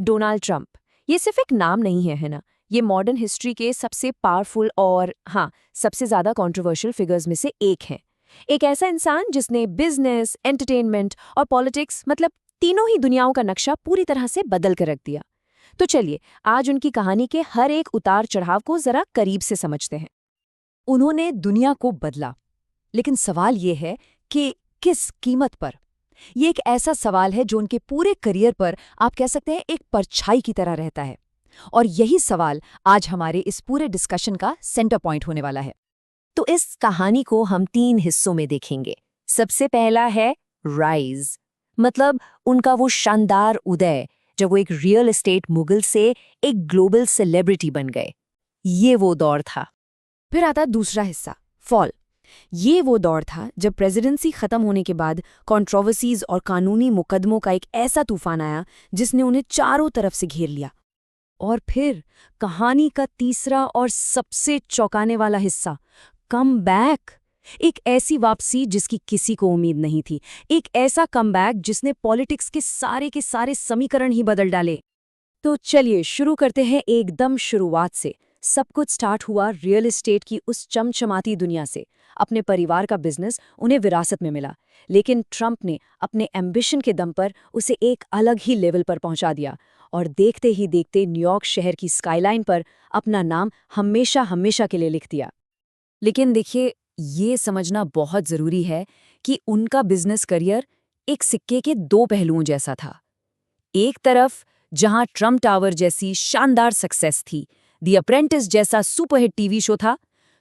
Donald Trump, ये सिर्फ एक नाम नहीं है ना। ये मॉडर्न हिस्ट्री के सबसे पावरफुल और हाँ, सबसे ज्यादा कंट्रोवर्शियल फिगर्स में से एक हैं। एक ऐसा इंसान जिसने बिजनेस, एंटरटेनमेंट और पॉलिटिक्स मतलब तीनों ही दुनियाओं का नक्शा पूरी तरह से बदल कर रख दिया। तो चलिए आज उनकी कहानी के हर एक उतार चढ़ाव को जरा करीब से समझते हैं। उन्होंने दुनिया को बदला, लेकिन सवाल ये है कि किस कीमत पर। ये एक ऐसा सवाल है जो उनके पूरे करियर पर आप कह सकते हैं एक परछाई की तरह रहता है। और यही सवाल आज हमारे इस पूरे डिस्कशन का सेंटर पॉइंट होने वाला है। तो इस कहानी को हम 3 हिस्सों में देखेंगे। सबसे पहला है राइज, मतलब उनका वो शानदार उदय जब वो एक रियल एस्टेट मुगल से एक ग्लोबल सेलिब्रिटी बन गए। ये वो दौर था। फिर आता दूसरा हिस्सा, फॉल। ये वो दौर था जब प्रेसिडेंसी खत्म होने के बाद कंट्रोवर्सीज और कानूनी मुकदमों का एक ऐसा तूफान आया जिसने उन्हें चारों तरफ से घेर लिया। और फिर कहानी का तीसरा और सबसे चौंकाने वाला हिस्सा, कम बैक। एक ऐसी वापसी जिसकी किसी को उम्मीद नहीं थी। एक ऐसा कमबैक जिसने पॉलिटिक्स के सारे समीकरण ही बदल डाले। तो चलिए शुरू करते हैं एकदम शुरुआत से। सब कुछ स्टार्ट हुआ रियल एस्टेट की उस चमचमाती दुनिया से। अपने परिवार का बिजनेस उन्हें विरासत में मिला, लेकिन ट्रंप ने अपने एम्बिशन के दम पर उसे एक अलग ही लेवल पर पहुंचा दिया और देखते ही देखते न्यूयॉर्क शहर की स्काईलाइन पर अपना नाम हमेशा हमेशा के लिए लिख दिया। लेकिन देखिए, ये समझना बहुत ज़रूरी है कि उनका बिजनेस करियर एक सिक्के के 2 पहलुओं जैसा था। एक तरफ जहां ट्रम्प टावर जैसी शानदार सक्सेस थी, द अप्रेंटिस जैसा सुपरहिट टीवी शो था,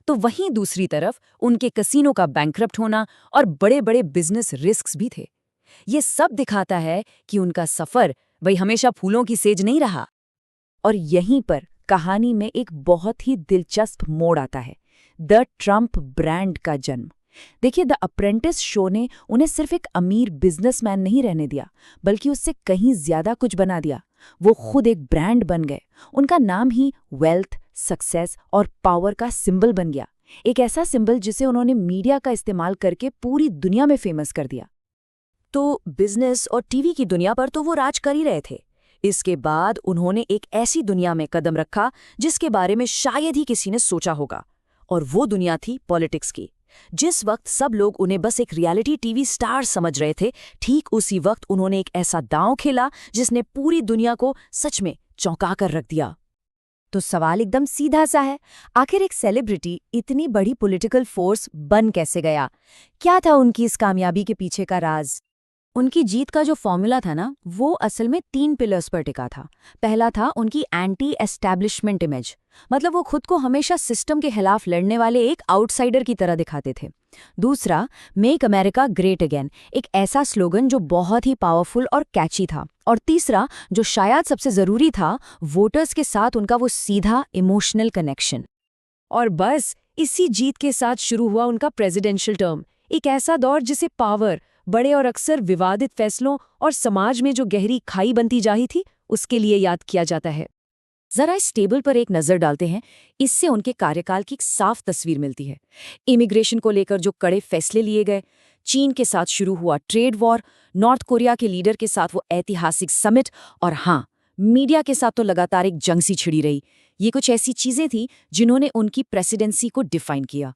तो वहीं दूसरी तरफ उनके कसीनो का बैंकरप्ट होना और बड़े-बड़े बिजनेस रिस्क्स भी थे। ये सब दिखाता है कि उनका सफर वही हमेशा फूलों की सेज नहीं रहा। और यहीं पर कहानी में एक बहुत ही दिलचस्प मोड़ आता है, द ट्रंप ब्रांड का जन्म। देखिए, द अप्रेंटिस शो ने उन्हें सिर्फ एक अमीर बिजनेसमैन नहीं रहने दिया, बल्कि उससे कहीं ज्यादा कुछ बना दिया। वो खुद एक ब्रांड बन गए। उनका नाम ही वेल्थ, सक्सेस और पावर का सिंबल बन गया। एक ऐसा सिंबल जिसे उन्होंने मीडिया का इस्तेमाल करके पूरी दुनिया में फेमस कर दिया। तो बिजनेस और टीवी की दुनिया पर तो वो राज कर ही रहे थे। इसके बाद उन्होंने एक ऐसी दुनिया में कदम रखा जिसके बारे में शायद ही किसी ने सोचा होगा, और वो दुनिया थी पॉलिटिक्स की। जिस वक्त सब लोग उन्हें बस एक रियलिटी टीवी स्टार समझ रहे थे, ठीक उसी वक्त उन्होंने एक ऐसा दांव खेला जिसने पूरी दुनिया को सच में चौंका कर रख दिया। तो सवाल एकदम सीधा सा है, आखिर एक सेलिब्रिटी इतनी बड़ी पॉलिटिकल फोर्स बन कैसे गया? क्या था उनकी इस कामयाबी के पीछे का राज? उनकी जीत का जो फॉर्मूला था ना, वो असल में 3 पिलर्स पर टिका था। पहला था उनकी एंटी एस्टैब्लिशमेंट इमेज, मतलब वो खुद को हमेशा सिस्टम के खिलाफ लड़ने वाले एक आउटसाइडर की तरह दिखाते थे। दूसरा, मेक अमेरिका ग्रेट अगेन, एक ऐसा स्लोगन जो बहुत ही पावरफुल और कैची था। और तीसरा, जो शायद सबसे जरूरी था, वोटर्स के साथ उनका वो सीधा इमोशनल कनेक्शन। और बस इसी जीत के साथ शुरू हुआ उनका प्रेसिडेंशियल टर्म, एक ऐसा दौर जिसे पावर, बड़े और अक्सर विवादित फैसलों और समाज में जो गहरी खाई बनती जा रही थी, उसके लिए याद किया जाता है। जरा इस टेबल पर एक नजर डालते हैं। इससे उनके कार्यकाल की एक साफ तस्वीर मिलती है। इमिग्रेशन को लेकर जो कड़े फैसले लिए गए, चीन के साथ शुरू हुआ ट्रेड वॉर, नॉर्थ कोरिया के लीडर के साथ वो ऐतिहासिक समिट, और हाँ, मीडिया के साथ तो लगातार एक जंग सी छिड़ी रही। ये कुछ ऐसी चीजें थी जिन्होंने उनकी प्रेसिडेंसी को डिफाइन किया।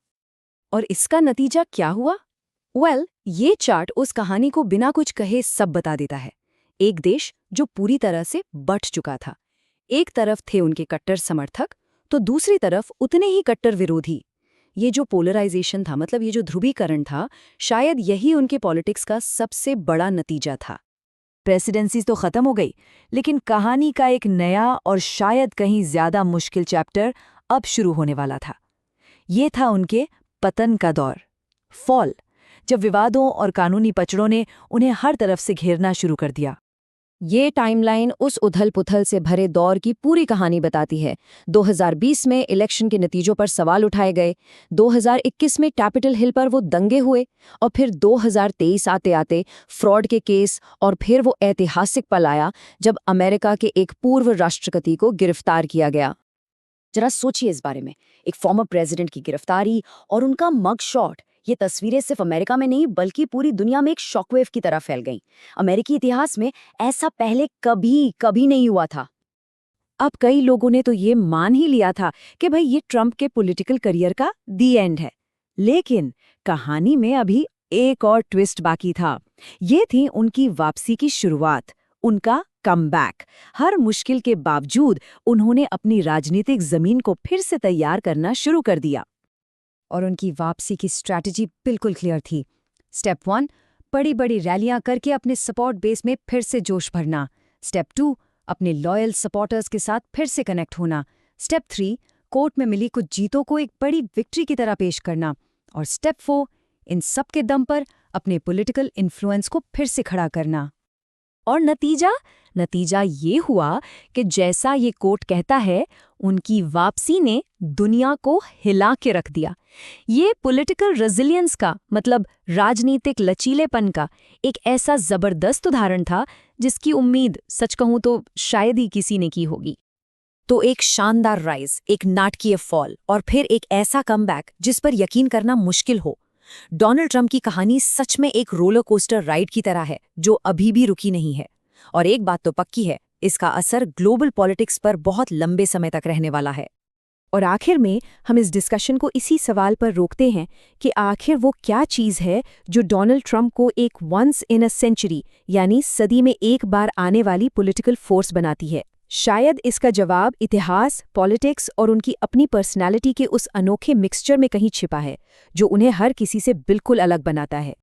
और इसका नतीजा क्या हुआ? ये चार्ट उस कहानी को बिना कुछ कहे सब बता देता है। एक देश जो पूरी तरह से बंट चुका था। एक तरफ थे उनके कट्टर समर्थक, तो दूसरी तरफ उतने ही कट्टर विरोधी। ये जो पोलराइजेशन था, मतलब ये जो ध्रुवीकरण था, शायद यही उनके पॉलिटिक्स का सबसे बड़ा नतीजा था। प्रेसिडेंसी तो खत्म हो गई, लेकिन कहानी का एक नया और शायद कहीं ज्यादा मुश्किल चैप्टर अब शुरू होने वाला था। ये था उनके पतन का दौर, फॉल, जब विवादों और कानूनी पचड़ों ने उन्हें हर तरफ से घेरना शुरू कर दिया। ये टाइमलाइन उस उथल-पुथल से भरे दौर की पूरी कहानी बताती है। 2020 में इलेक्शन के नतीजों पर सवाल उठाए गए, 2021 में कैपिटल हिल पर वो दंगे हुए, और फिर 2023 आते-आते फ्रॉड के केस, और फिर वो ऐतिहासिक पल आया जब अमेरिका के एक पूर्व राष्ट्रपति को गिरफ्तार किया गया। जरा सोचिए इस बारे में, एक फॉर्मर प्रेसिडेंट की गिरफ्तारी और उनका मग शॉट, ये तस्वीरें सिर्फ अमेरिका में नहीं बल्कि पूरी दुनिया में एक शॉकवेव की तरह फैल गईं। अमेरिकी इतिहास में ऐसा पहले कभी कभी नहीं हुआ था। अब कई लोगों ने तो ये मान ही लिया था कि भाई ये ट्रंप के पॉलिटिकल करियर का दी एंड है। लेकिन कहानी में अभी एक और ट्विस्ट बाकी था। ये थी उनकी वापसी की शुरुआत, उनका कमबैक। हर मुश्किल के बावजूद उन्होंने अपनी राजनीतिक जमीन को फिर से तैयार करना शुरू कर दिया। और उनकी वापसी की स्ट्रैटेजी बिल्कुल क्लियर थी। स्टेप 1, बड़ी बड़ी रैलियां करके अपने सपोर्ट बेस में फिर से जोश भरना। स्टेप 2, अपने लॉयल सपोर्टर्स के साथ फिर से कनेक्ट होना। स्टेप 3, कोर्ट में मिली कुछ जीतों को एक बड़ी विक्ट्री की तरह पेश करना। और स्टेप 4, इन सब के दम पर अपने पॉलिटिकल इन्फ्लुएंस को फिर से खड़ा करना। और नतीजा ये हुआ कि जैसा ये कोर्ट कहता है, उनकी वापसी ने दुनिया को हिला के रख दिया। ये पॉलिटिकल रेजिलियंस का मतलब राजनीतिक लचीलेपन का एक ऐसा जबरदस्त उदाहरण था जिसकी उम्मीद सच कहूं तो शायद ही किसी ने की होगी। तो एक शानदार राइज, एक नाटकीय फॉल और फिर एक ऐसा कमबैक जिस पर यकीन करना मुश्किल हो। डोनाल्ड ट्रंप की कहानी सच में एक रोलर कोस्टर राइड की तरह है जो अभी भी रुकी नहीं है। और एक बात तो पक्की है, इसका असर ग्लोबल पॉलिटिक्स पर बहुत लंबे समय तक रहने वाला है। और आखिर में हम इस डिस्कशन को इसी सवाल पर रोकते हैं कि आखिर वो क्या चीज़ है जो डोनाल्ड ट्रंप को एक वंस इन अ सेंचुरी यानी सदी में एक बार आने वाली पॉलिटिकल फोर्स बनाती है। शायद इसका जवाब इतिहास, पॉलिटिक्स और उनकी अपनी पर्सनैलिटी के उस अनोखे मिक्सचर में कहीं छिपा है जो उन्हें हर किसी से बिल्कुल अलग बनाता है।